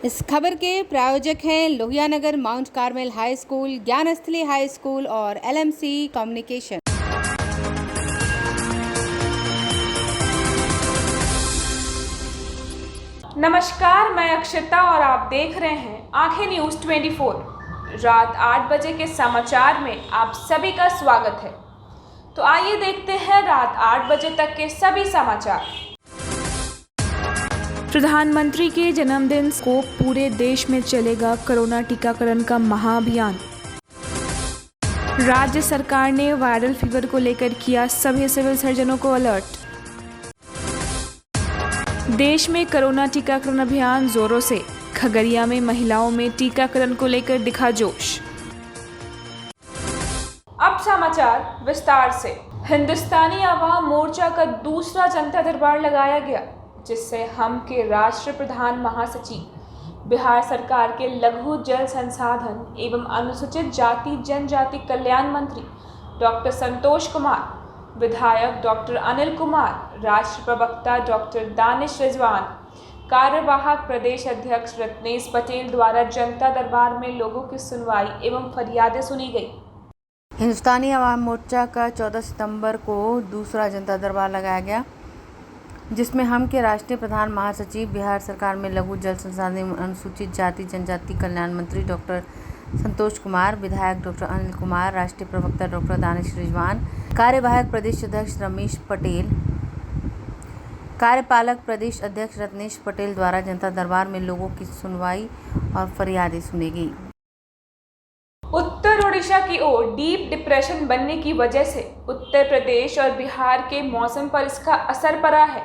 इस खबर के प्रायोजक हैं Lohia Nagar Mount Carmel High School, Gyansthali High School और LMC कम्युनिकेशन। नमस्कार, मैं अक्षता और आप देख रहे हैं आंखें न्यूज़ 24। रात 8 बजे के समाचार में आप सभी का स्वागत है। तो आइए देखते हैं रात 8 बजे तक के सभी समाचार। प्रधानमंत्री के जन्मदिन को पूरे देश में चलेगा कोरोना टीकाकरण का महाअभियान। राज्य सरकार ने वायरल फीवर को लेकर किया सभी सिविल सर्जनों को अलर्ट। देश में कोरोना टीकाकरण अभियान जोरों से, खगड़िया में महिलाओं में टीकाकरण को लेकर दिखा जोश। अब समाचार विस्तार से। हिंदुस्तानी आवाम मोर्चा का दूसरा जनता दरबार लगाया गया, जिससे हम के राष्ट्र प्रधान महासचिव, बिहार सरकार के लघु जल संसाधन एवं अनुसूचित जाति जनजाति कल्याण मंत्री डॉक्टर संतोष कुमार, विधायक डॉक्टर अनिल कुमार, राष्ट्र प्रवक्ता डॉक्टर दानिश रिजवान, कार्यवाहक प्रदेश अध्यक्ष रत्नेश पटेल द्वारा जनता दरबार में लोगों की सुनवाई एवं फरियादें सुनी गई। हिंदुस्तानी आवाम मोर्चा का 14 सितंबर को दूसरा जनता दरबार लगाया गया, जिसमें हम के राष्ट्रीय प्रधान महासचिव, बिहार सरकार में लघु जल संसाधन एवं अनुसूचित जाति जनजाति कल्याण मंत्री डॉक्टर संतोष कुमार, विधायक डॉक्टर अनिल कुमार, राष्ट्रीय प्रवक्ता डॉक्टर दानिश रिजवान, कार्यवाहक प्रदेश अध्यक्ष रमेश पटेल, कार्यपालक प्रदेश अध्यक्ष रत्नेश पटेल द्वारा जनता दरबार में लोगों की सुनवाई और फरियादें सुनी गई। उत्तर ओडिशा की ओर डीप डिप्रेशन बनने की वजह से उत्तर प्रदेश और बिहार के मौसम पर इसका असर पड़ा है।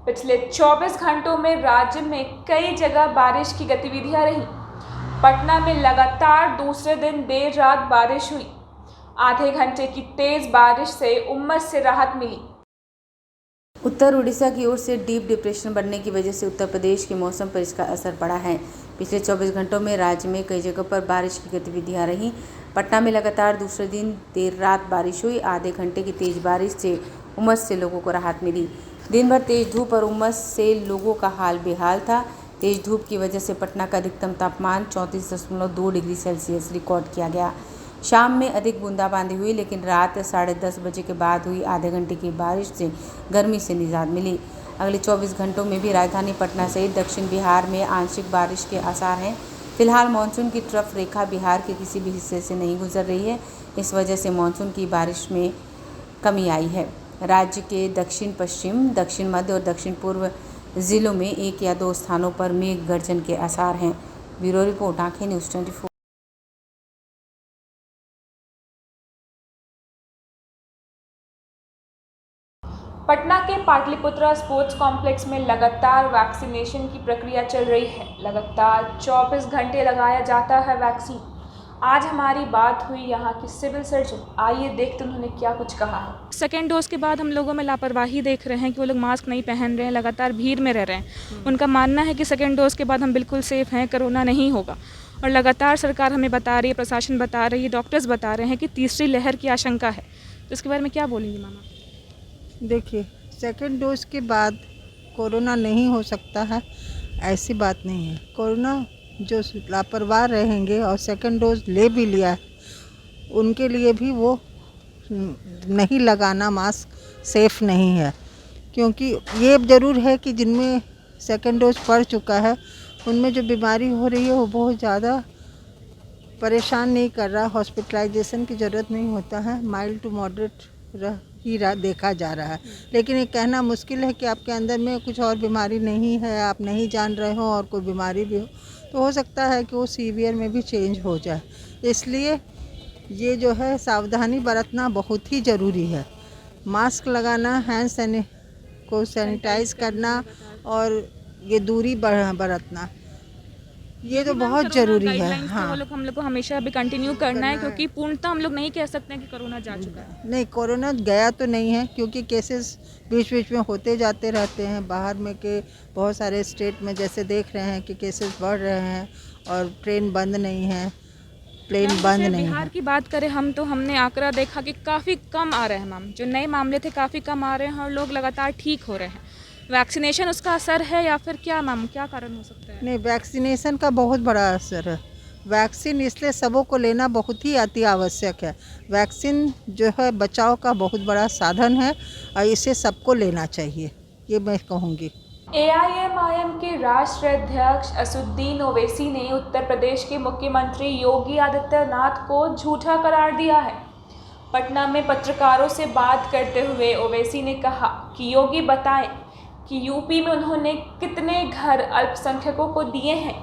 पिछले 24 घंटों में राज्य में कई जगह बारिश की गतिविधियां रहीं। पटना में लगातार दूसरे दिन देर रात बारिश हुई। आधे घंटे की तेज बारिश से उमस से राहत मिली। उत्तर उड़ीसा की ओर से डीप डिप्रेशन बनने की वजह से उत्तर प्रदेश के मौसम पर इसका असर पड़ा है। पिछले 24 घंटों में राज्य में कई जगह पर बारिश की गतिविधियां रहीं। पटना में लगातार दूसरे दिन देर रात बारिश हुई। आधे घंटे की तेज बारिश से उमस से लोगों को राहत मिली। दिन भर तेज धूप और उमस से लोगों का हाल बेहाल था। तेज धूप की वजह से पटना का अधिकतम तापमान 34.2 डिग्री सेल्सियस रिकॉर्ड किया गया। शाम में अधिक बूंदाबांदी हुई, लेकिन रात 10:30 बजे के बाद हुई आधे घंटे की बारिश से गर्मी से निजात मिली। अगले 24 घंटों में भी राजधानी पटना सहित दक्षिण बिहार में आंशिक बारिश के आसार हैं। फिलहाल मानसून की ट्रफ रेखा बिहार के किसी भी हिस्से से नहीं गुजर रही है। इस वजह से मानसून की बारिश में कमी आई है। राज्य के दक्षिण पश्चिम, दक्षिण मध्य और दक्षिण पूर्व जिलों में 1 या 2 स्थानों पर मेघ गर्जन के आसार हैं। ब्यूरो रिपोर्ट, आंखें न्यूज़ 24। पटना के पाटलिपुत्रा स्पोर्ट्स कॉम्प्लेक्स में लगातार वैक्सीनेशन की प्रक्रिया चल रही है। लगातार 24 घंटे लगाया जाता है वैक्सीन। आज हमारी बात हुई यहाँ की सिविल सर्जन। आइए देखते उन्होंने क्या कुछ कहा है। सेकेंड डोज के बाद हम लोगों में लापरवाही देख रहे हैं कि वो लोग मास्क नहीं पहन रहे हैं, लगातार भीड़ में रह रहे हैं। उनका मानना है कि सेकेंड डोज के बाद हम बिल्कुल सेफ हैं, कोरोना नहीं होगा। और लगातार सरकार हमें बता रही है, प्रशासन बता रही है, डॉक्टर्स बता रहे हैं कि तीसरी लहर की आशंका है। तो इसके बारे में क्या बोलेंगी मामा? देखिए, सेकेंड डोज के बाद कोरोना नहीं हो सकता है, ऐसी बात नहीं है। कोरोना जो लापरवाह रहेंगे और सेकेंड डोज ले भी लिया है, उनके लिए भी वो नहीं लगाना मास्क सेफ़ नहीं है। क्योंकि ये ज़रूर है कि जिनमें सेकेंड डोज पड़ चुका है, उनमें जो बीमारी हो रही है वो बहुत ज़्यादा परेशान नहीं कर रहा। हॉस्पिटलाइजेशन की ज़रूरत नहीं होता है, माइल्ड टू मॉडरेट देखा जा रहा है। लेकिन ये कहना मुश्किल है कि आपके अंदर में कुछ और बीमारी नहीं है, आप नहीं जान रहे हो और कोई बीमारी भी हो, तो हो सकता है कि वो सीवियर में भी चेंज हो जाए। इसलिए ये जो है सावधानी बरतना बहुत ही ज़रूरी है। मास्क लगाना, हैंड को सैनिटाइज करना और ये दूरी बरतना, ये तो बहुत ज़रूरी है। हाँ, हम लोग को हमेशा अभी कंटिन्यू करना है, क्योंकि पूर्णतः हम लोग नहीं कह सकते हैं कि कोरोना जा चुका है। नहीं, कोरोना गया तो नहीं है, क्योंकि केसेस बीच बीच में होते जाते रहते हैं। बाहर में के बहुत सारे स्टेट में जैसे देख रहे हैं कि केसेस बढ़ रहे हैं और ट्रेन बंद नहीं है, प्लेन बंद नहीं है। बिहार की बात करें हम, तो हमने आंकड़ा देखा कि काफ़ी कम आ रहे हैं जो नए मामले थे काफ़ी कम आ रहे हैं और लोग लगातार ठीक हो रहे हैं। वैक्सीनेशन उसका असर है या फिर क्या मैम, क्या कारण हो सकता है? नहीं, वैक्सीनेशन का बहुत बड़ा असर है। वैक्सीन इसलिए सबों को लेना बहुत ही अति आवश्यक है। वैक्सीन जो है बचाव का बहुत बड़ा साधन है और इसे सबको लेना चाहिए, ये मैं कहूँगी। एआईएमआईएम के राष्ट्रीय अध्यक्ष असदुद्दीन ओवैसी ने उत्तर प्रदेश के मुख्यमंत्री योगी आदित्यनाथ को झूठा करार दिया है। पटना में पत्रकारों से बात करते हुए ओवैसी ने कहा कि योगी बताएं कि यूपी में उन्होंने कितने घर अल्पसंख्यकों को दिए हैं।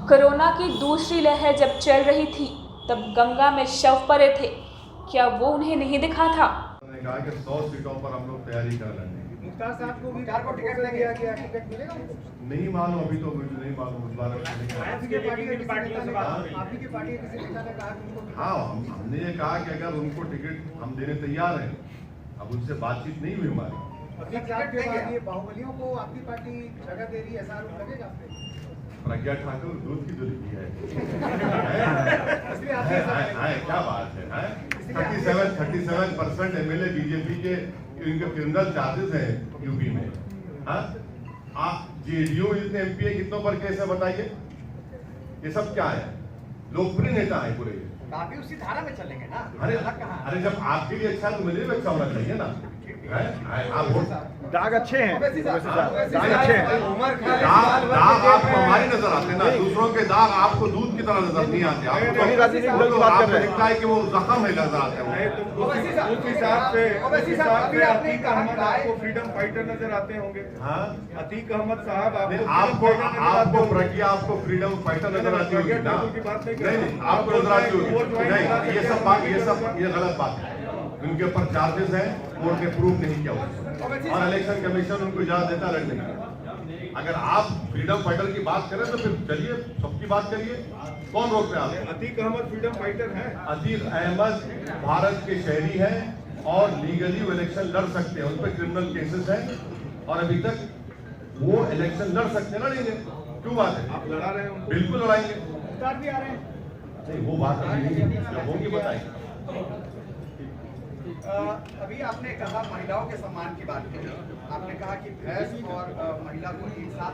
कोरोना की दूसरी लहर जब चल रही थी तब गंगा में शव पड़े थे, क्या वो उन्हें नहीं दिखा था? उन्होंने कहा कि 100 सीटों पर हम लोग तैयारी कर रहे हैं। मुख्तार साहब को भी टिकट नहीं दिया गया, टिकट मिलेगा? नहीं मालूम, अभी तो मुझे नहीं मालूम उस बारे में। आपकी पार्टी के किसी नेता ने कहा कि उनको हाँ, हमने ये कहा कि अगर उनको टिकट हम देने तैयार हैं। अब उनसे बातचीत नहीं हुई हमारी। ये बाहुबलियों को आपकी पार्टी जगह दे रही है, ऐसा आरोप लगेगा आप पे? प्रज्ञा ठाकुर दूध की दुल्हन है। इसलिए आप क्या बात है? 37% MLA बीजेपी के इनके क्रिमिनल चार्जेस हैं यूपी में। हाँ, आप जेडीयू जितने MP है कितनों पर केस है बताइए? ये सब क्या है? लोकप्रिय नेता है पूरे। आप भी उसी धारा में चलेंगे ना? अरे जब आपके लिए अच्छा है तो मेरे लिए भी अच्छा होना चाहिए ना। आप दाग अच्छे हैं, दाग आपको हमारी नजर आते हैं ना, दूसरों के दाग आपको दूध की तरह नजर नहीं आते। आपको दिखता है कि वो जख्म है नजर आते हैं। उस हिसाब से अतीक अहमद आपको फ्रीडम फाइटर नजर आते होंगे। हाँ, अतीक अहमद साहब आपको प्रज्ञा आपको फ्रीडम फाइटर नजर आती होगी ना? नहीं, आपको नजर आती होगी नहीं। ये सब गलत बात है। उनके ऊपर चार्जेस हैं, कोर्ट ने प्रूव नहीं किया और इलेक्शन कमीशन उनको इजाजत देता लड़ने की। अगर आप फ्रीडम फाइटर की बात करें तो फिर चलिए सबकी बात करिए, कौन रोक रहे हैं? अतीक अहमद फ्रीडम फाइटर हैं। अतीक अहमद भारत के शहरी हैं और लीगली वो इलेक्शन लड़ सकते हैं। उन पर क्रिमिनल केसेस हैं और अभी तक वो इलेक्शन लड़ सकते हैं, लड़ेंगे। क्यों बात है? आप लड़ा रहे हैं? बिल्कुल लड़ाएंगे। भी आ रहे हैं। नहीं, वो बात अभी नहीं है, जब होगी बताएंगे। अभी आपने कहा महिलाओं के सम्मान की बात की, आपने कहा कि भैंस और महिला को एक साथ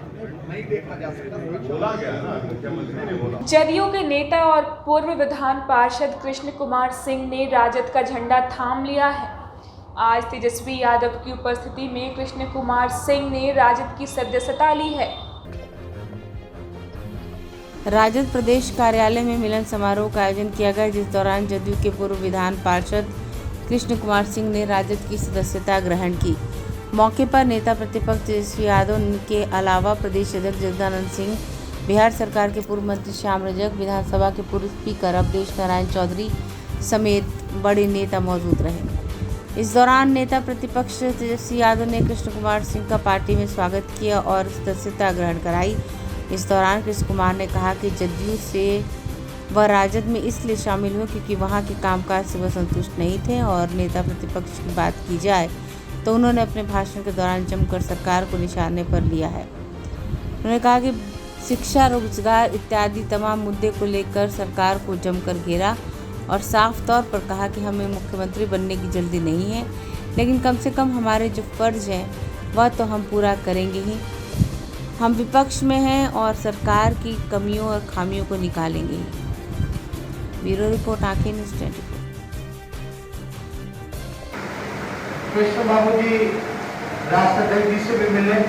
नहीं देखा जा सकता। बोला गया ना, मुख्यमंत्री ने बोला। जदयू के नेता और पूर्व विधान पार्षद कृष्ण कुमार सिंह ने राजद का झंडा थाम लिया है। आज तेजस्वी यादव की उपस्थिति में कृष्ण कुमार सिंह ने राजद की सदस्यता ली है। राजद प्रदेश कार्यालय में मिलन समारोह का आयोजन किया गया, जिस दौरान जदयू के पूर्व विधान पार्षद कृष्ण कुमार सिंह ने राजद की सदस्यता ग्रहण की। मौके पर नेता प्रतिपक्ष तेजस्वी यादव के अलावा प्रदेश अध्यक्ष जगदानंद सिंह, बिहार सरकार के पूर्व मंत्री श्याम रजक, विधानसभा के पूर्व स्पीकर अवधेश नारायण चौधरी समेत बड़े नेता मौजूद रहे। इस दौरान नेता प्रतिपक्ष तेजस्वी यादव ने कृष्ण कुमार सिंह का पार्टी में स्वागत किया और सदस्यता ग्रहण कराई। इस दौरान कृष्ण कुमार ने कहा कि जदयू से वह राजद में इसलिए शामिल हुए क्योंकि वहां के कामकाज से वह संतुष्ट नहीं थे और नेता प्रतिपक्ष की बात की जाए तो उन्होंने अपने भाषण के दौरान जमकर सरकार को निशाने पर लिया है। उन्होंने कहा कि शिक्षा, रोजगार इत्यादि तमाम मुद्दे को लेकर सरकार को जमकर घेरा और साफ तौर पर कहा कि हमें मुख्यमंत्री बनने की जल्दी नहीं है, लेकिन कम से कम हमारे जो फर्ज हैं वह तो हम पूरा करेंगे ही। हम विपक्ष में हैं और सरकार की कमियों और खामियों को निकालेंगे ही। ब्यूरो रिपोर्ट, आंखें न्यूज़ 24। कृष्ण बाबू जी राष्ट्राध्यक्ष जी से भी मिले,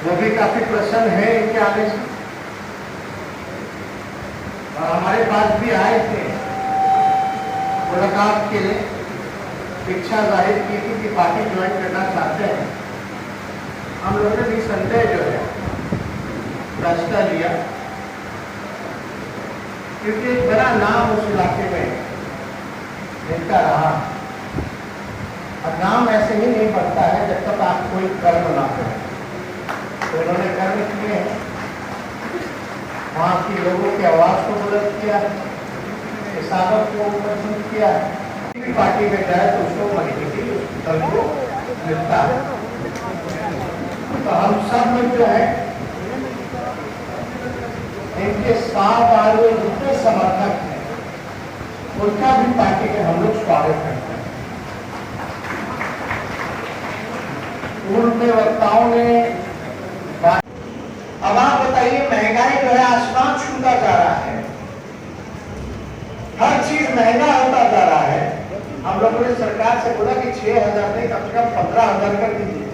वो भी काफी प्रसन्न है इनके आने से और हमारे पास भी आए थे मुलाकात के लिए, इच्छा जाहिर की थी कि पार्टी ज्वाइन करना चाहते हैं। हम लोगों ने भी संदेह जो है रास्ता लिया क्योंकि एक बड़ा नाम उस इलाके में इनका रहा। और नाम ऐसे ही नहीं बढ़ता है जब तक आप कोई कर्म ना करें। तो उन्होंने कर्म किए हैं, वहाँ की लोगों की आवाज़ को बुलंद किया, किसानों को पसंद किया। पार्टी में जाए तो उसको मजबूती उस दल को मिलता है। तो हम सब में जो है इनके साथ आ रहे जितने समर्थक हैं उनका भी पार्टी में हम लोग स्वागत करते हैं। पूर्व वक्ताओं ने अब आप बताइए, महंगाई जो है आसमान छूता जा रहा है, हर चीज महंगा होता जा रहा है। हम लोगों ने सरकार से बोला कि 6,000 नहीं, कम से कम 15,000 कर दीजिए,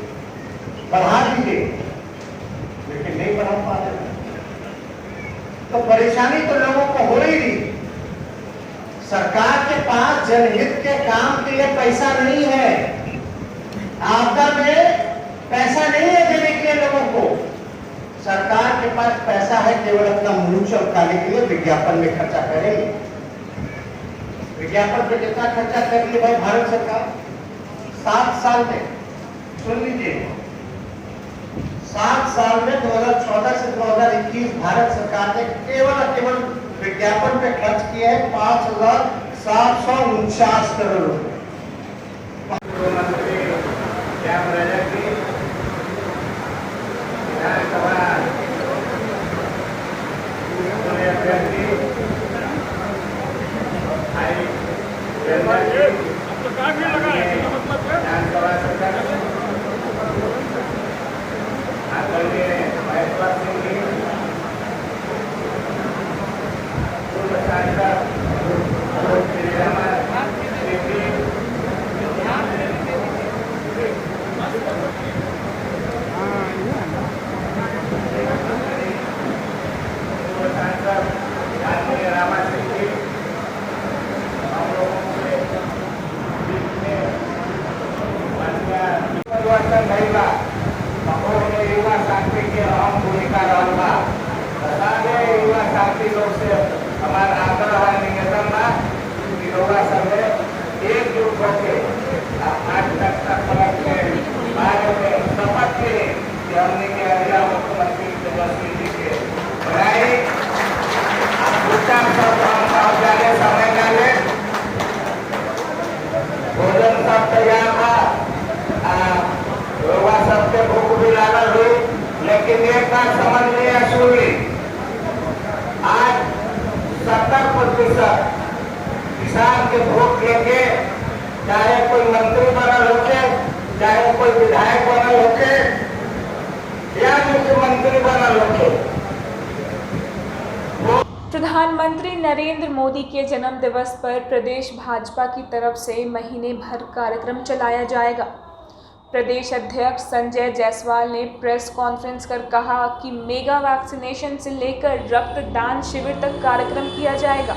बढ़ा दीजिए, लेकिन नहीं बढ़ा पा रहे। तो परेशानी तो लोगों को हो ही रही। सरकार के पास जनहित के काम के लिए पैसा नहीं है, आपदा में पैसा नहीं है देने के लिए लोगों को। सरकार के पास पैसा है केवल अपना मुंह चमकाने के लिए, विज्ञापन में खर्चा करेंगे। विज्ञापन पे कितना खर्चा कर रही है भाई भारत सरकार? 7 साल में, सुन लीजिए, 7 साल में 2014 से 2021 भारत सरकार ने केवल विज्ञापन पे खर्च किए हैं 5,749 करोड़ रुपए। हमारा आग्रह है, निवेदन है कि लोग सब एकजुट होकर आज तक शपथ के कि हमने के अगला मुख्यमंत्री तेजस्वी जी के बनाई जाने समय जाने भोजन सब तैयार था, लोग सबके भूख भी लागल हुई, लेकिन एक बात समझ नहीं है, सुन ली, आज 70% किसान के वोट लेके, चाहे कोई मंत्री बनल होके, चाहे कोई विधायक बनल होके या मुख्यमंत्री बनल होके। प्रधानमंत्री नरेंद्र मोदी के जन्म दिवस पर प्रदेश भाजपा की तरफ से महीने भर कार्यक्रम चलाया जाएगा। प्रदेश अध्यक्ष संजय जायसवाल ने प्रेस कॉन्फ्रेंस कर कहा कि मेगा वैक्सीनेशन से लेकर रक्तदान शिविर तक कार्यक्रम किया जाएगा।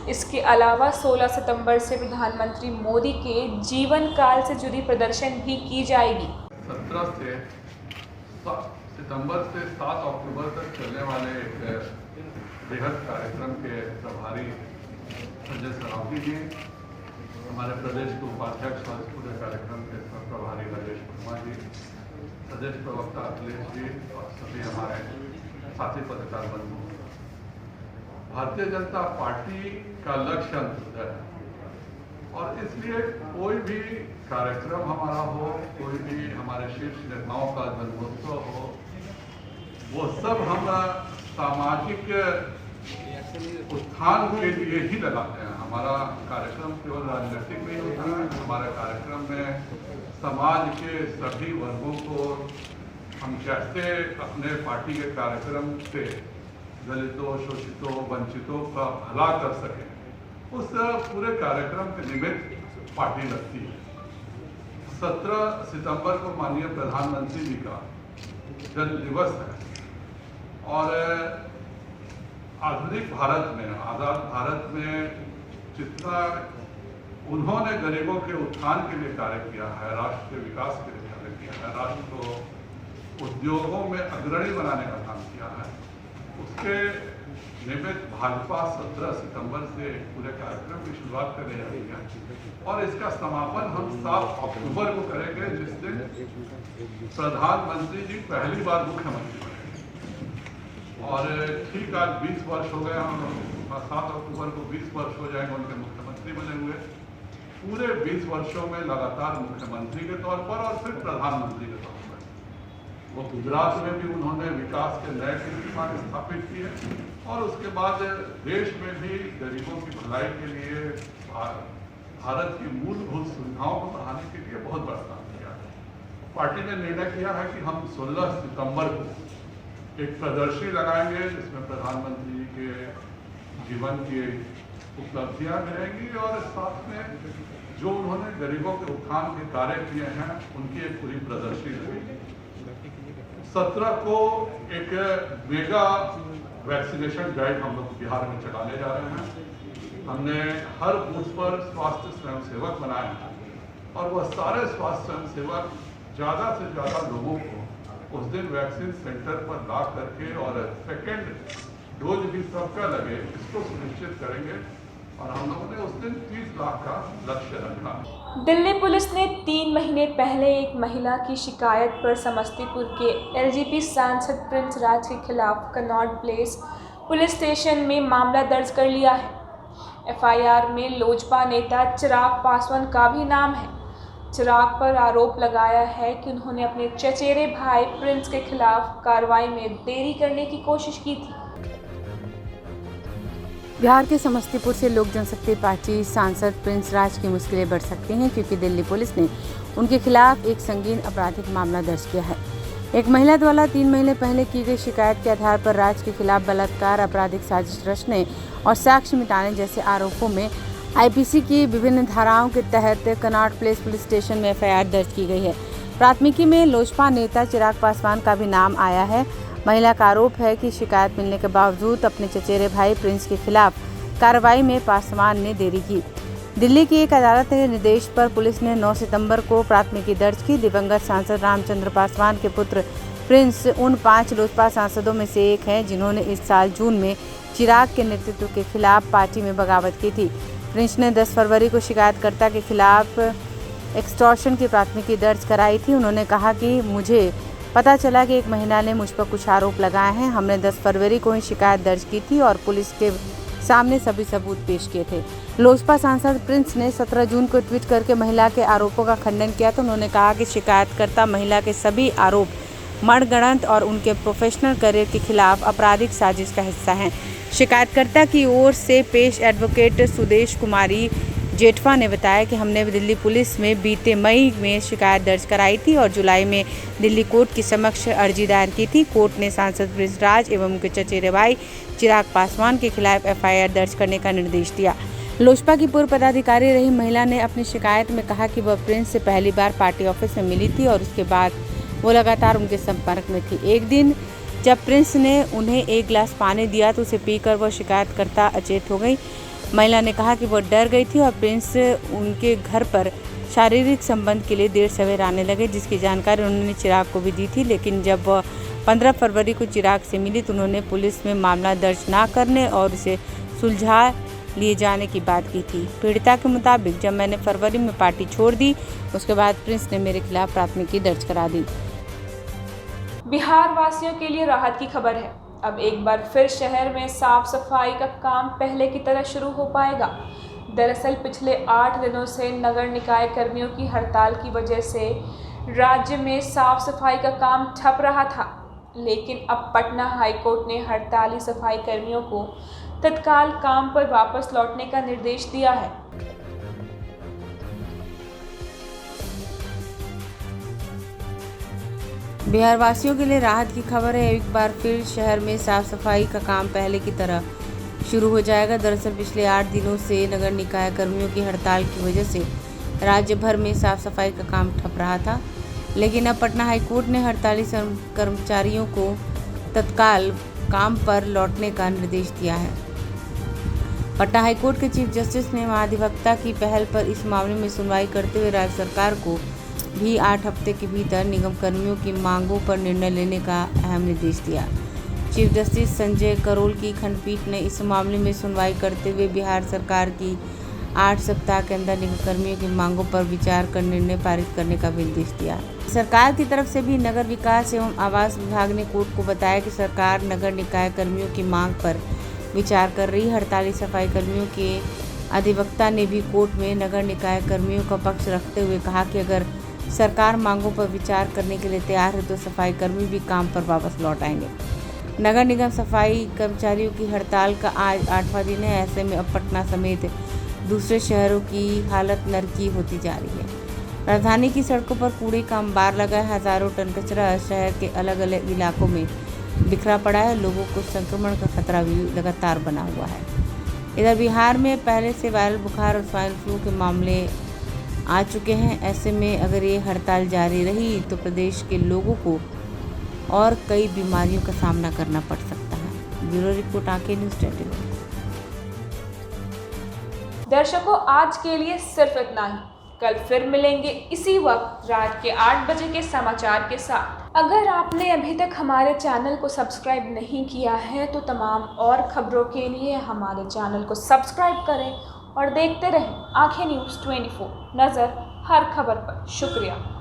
इसके अलावा 16 सितंबर से प्रधानमंत्री मोदी के जीवन काल से जुड़ी प्रदर्शन भी की जाएगी। 17 सितंबर से 7 अक्टूबर तक चलने वाले एक बृहद कार्यक्रम के प्रभारी संजय सरावगी जी, हमारे प्रदेश के उपाध्यक्ष और पूरे कार्यक्रम के प्रभारी राजेश वर्मा जी, प्रदेश प्रवक्ता अखिलेश जी और सभी हमारे साथी पत्रकार बंधु। भारतीय जनता पार्टी का लक्ष्य अंत्योदय है और इसलिए कोई भी कार्यक्रम हमारा हो, कोई भी हमारे शीर्ष नेताओं का जन्मोत्सव हो, वो सब हम सामाजिक उत्थान के लिए ही लगाते हैं। हमारा कार्यक्रम केवल राजनीतिक नहीं होता है, हमारे कार्यक्रम में समाज के सभी वर्गों को हम कैसे अपने पार्टी के कार्यक्रम से दलितों, शोषितों, वंचितों का भला कर सकें, उस पूरे कार्यक्रम के निमित्त पार्टी लगती है। 17 सितंबर को माननीय प्रधानमंत्री जी का जन्म दिवस है और आधुनिक भारत में, आज़ाद भारत में जितना उन्होंने गरीबों के उत्थान के लिए कार्य किया है, राष्ट्र के विकास के लिए कार्य किया है, राष्ट्र को उद्योगों में अग्रणी बनाने का काम किया है, उसके निमित्त भाजपा 17 सितंबर से पूरे कार्यक्रम की शुरुआत करने जा रही है और इसका समापन हम 7 अक्टूबर को करेंगे, जिस दिन प्रधानमंत्री जी पहली बार मुख्यमंत्री बने। और ठीक आज 20 वर्ष हो गए, हम 7 अक्टूबर को 20 वर्ष हो जाएंगे उनके मुख्यमंत्री बने हुए। पूरे 20 वर्षों में लगातार मुख्यमंत्री के तौर पर और फिर प्रधानमंत्री के तौर पर वो गुजरात में भी उन्होंने विकास के नए कीर्तिमान स्थापित किए और उसके बाद देश में भी गरीबों की भलाई के लिए, भारत की मूलभूत सुविधाओं को बढ़ाने के लिए बहुत बड़ा काम किया है। पार्टी ने निर्णय किया है कि हम 16 सितंबर को एक प्रदर्शनी लगाएंगे जिसमें प्रधानमंत्री जी के जीवन की उपलब्धियां मिलेंगी और साथ में जो उन्होंने गरीबों के उत्थान के कार्य किए हैं उनकी एक पूरी प्रदर्शनी लगेगी। 17 को एक मेगा वैक्सीनेशन ड्राइव हम लोग बिहार में चलाने जा रहे हैं। हमने हर बूथ पर स्वास्थ्य स्वयंसेवक बनाए हैं और वह सारे स्वास्थ्य स्वयंसेवक ज़्यादा से ज़्यादा लोगों को उस दिन वैक्सीन सेंटर पर ला करके और सेकेंड डोज भी सबका लगे इसको सुनिश्चित करेंगे और हम लोगों ने उस दिन 30 लाख का लक्ष्य रखा। दिल्ली पुलिस ने 3 महीने पहले एक महिला की शिकायत पर समस्तीपुर के एलजेपी सांसद प्रिंस राज के खिलाफ कनॉट प्लेस पुलिस स्टेशन में मामला दर्ज कर लिया है। एफआईआर में लोजपा नेता चिराग पासवान का भी नाम है। चिराग पर आरोप लगाया है कि उन्होंने अपने चचेरे भाई प्रिंस के खिलाफ कार्रवाई में देरी करने की कोशिश की थी। बिहार के समस्तीपुर से लोक जनशक्ति पार्टी सांसद प्रिंस राज की मुश्किलें बढ़ सकती हैं क्योंकि दिल्ली पुलिस ने उनके खिलाफ एक संगीन आपराधिक मामला दर्ज किया है। एक महिला द्वारा 3 महीने पहले की गई शिकायत के आधार पर राज के खिलाफ बलात्कार, आपराधिक साजिश रचने और साक्ष्य मिटाने जैसे आरोपों में आईपीसी की विभिन्न धाराओं के तहत कनॉट प्लेस पुलिस स्टेशन में एफआईआर दर्ज की गई है। प्राथमिकी में लोजपा नेता चिराग पासवान का भी नाम आया है। महिला का आरोप है कि शिकायत मिलने के बावजूद अपने चचेरे भाई प्रिंस के खिलाफ कार्रवाई में पासवान ने देरी की। दिल्ली की एक अदालत के निर्देश पर पुलिस ने 9 सितंबर को प्राथमिकी दर्ज की। दिवंगत सांसद रामचंद्र पासवान के पुत्र प्रिंस उन 5 लोजपा सांसदों में से एक हैं जिन्होंने इस साल जून में चिराग के नेतृत्व के खिलाफ पार्टी में बगावत की थी। प्रिंस ने 10 फरवरी को शिकायतकर्ता के खिलाफ एक्सटॉर्शन की प्राथमिकी दर्ज कराई थी। उन्होंने कहा कि मुझे पता चला कि एक महिला ने मुझ पर कुछ आरोप लगाए हैं। हमने 10 फरवरी को ही शिकायत दर्ज की थी और पुलिस के सामने सभी सबूत पेश किए थे। लोजपा सांसद प्रिंस ने 17 जून को ट्वीट करके महिला के आरोपों का खंडन किया तो उन्होंने कहा कि शिकायतकर्ता महिला के सभी आरोप मनगढ़ंत और उनके प्रोफेशनल करियर के खिलाफ आपराधिक साजिश का हिस्सा हैं। शिकायतकर्ता की ओर से पेश एडवोकेट सुदेश कुमारी जेठवा ने बताया कि हमने दिल्ली पुलिस में बीते मई में शिकायत दर्ज कराई थी और जुलाई में दिल्ली कोर्ट के समक्ष अर्जी दायर की थी। कोर्ट ने सांसद प्रिंस राज एवं उनके चचेरे भाई चिराग पासवान के खिलाफ एफआईआर दर्ज करने का निर्देश दिया। लोजपा की पूर्व पदाधिकारी रही महिला ने अपनी शिकायत में कहा कि वह प्रिंस से पहली बार पार्टी ऑफिस में मिली थी और उसके बाद वो लगातार उनके संपर्क में थी। एक दिन जब प्रिंस ने उन्हें एक गिलास पानी दिया तो उसे पीकर वह शिकायतकर्ता अचेत हो गई। महिला ने कहा कि वह डर गई थी और प्रिंस उनके घर पर शारीरिक संबंध के लिए देर सवेर आने लगे, जिसकी जानकारी उन्होंने चिराग को भी दी थी। लेकिन जब वह 15 फरवरी को चिराग से मिली तो उन्होंने पुलिस में मामला दर्ज न करने और उसे सुलझा लिए जाने की बात की थी। पीड़िता के मुताबिक जब मैंने फरवरी में पार्टी छोड़ दी उसके बाद प्रिंस ने मेरे खिलाफ प्राथमिकी दर्ज करा दी। बिहार वासियों के लिए राहत की खबर है। अब एक बार फिर शहर में साफ सफाई का काम पहले की तरह शुरू हो पाएगा। दरअसल पिछले 8 दिनों से नगर निकाय कर्मियों की हड़ताल की वजह से राज्य में साफ सफाई का काम ठप रहा था, लेकिन अब पटना हाईकोर्ट ने हड़ताली सफाई कर्मियों को तत्काल काम पर वापस लौटने का निर्देश दिया है। बिहार वासियों के लिए राहत की खबर है। एक बार फिर शहर में साफ सफाई का काम पहले की तरह शुरू हो जाएगा। दरअसल पिछले 8 दिनों से नगर निकाय कर्मियों की हड़ताल की वजह से राज्य भर में साफ सफाई का काम ठप रहा था, लेकिन अब पटना हाईकोर्ट ने हड़ताली कर्मचारियों को तत्काल काम पर लौटने का निर्देश दिया है। पटना हाईकोर्ट के चीफ जस्टिस ने महाधिवक्ता की पहल पर इस मामले में सुनवाई करते हुए राज्य सरकार को भी 8 हफ्ते के भीतर निगम कर्मियों की मांगों पर निर्णय लेने का अहम निर्देश दिया। चीफ जस्टिस संजय करोल की खंडपीठ ने इस मामले में सुनवाई करते हुए बिहार सरकार की 8 सप्ताह के अंदर निगम कर्मियों की मांगों पर विचार कर निर्णय पारित करने का निर्देश दिया। सरकार की तरफ से भी नगर विकास एवं आवास विभाग ने कोर्ट को बताया कि सरकार नगर निकाय कर्मियों की मांग पर विचार कर रही। हड़ताली सफाई कर्मियों के अधिवक्ता ने भी कोर्ट में नगर निकाय कर्मियों का पक्ष रखते हुए कहा कि अगर सरकार मांगों पर विचार करने के लिए तैयार है तो सफाई कर्मी भी काम पर वापस लौट आएंगे। नगर निगम सफाई कर्मचारियों की हड़ताल का आज 8वां दिन है। ऐसे में अब पटना समेत दूसरे शहरों की हालत नरकी होती जा रही है। राजधानी की सड़कों पर कूड़े का अंबार लगा है। हजारों टन कचरा शहर के अलग अलग इलाकों में बिखरा पड़ा है। लोगों को संक्रमण का खतरा भी लगातार बना हुआ है। इधर बिहार में पहले से वायरल बुखार और स्वाइन फ्लू के मामले आ चुके हैं। ऐसे में अगर ये हड़ताल जारी रही तो प्रदेश के लोगों को और कई बीमारियों का सामना करना पड़ सकता है। ब्यूरो रिपोर्ट आके न्यूज़ 21। दर्शकों, आज के लिए सिर्फ इतना ही। कल फिर मिलेंगे इसी वक्त रात के 8 बजे के समाचार के साथ। अगर आपने अभी तक हमारे चैनल को सब्सक्राइब नहीं किया है तो तमाम और खबरों के लिए हमारे चैनल को सब्सक्राइब करें और देखते रहें आंखें न्यूज़ 24। नज़र हर खबर पर। शुक्रिया।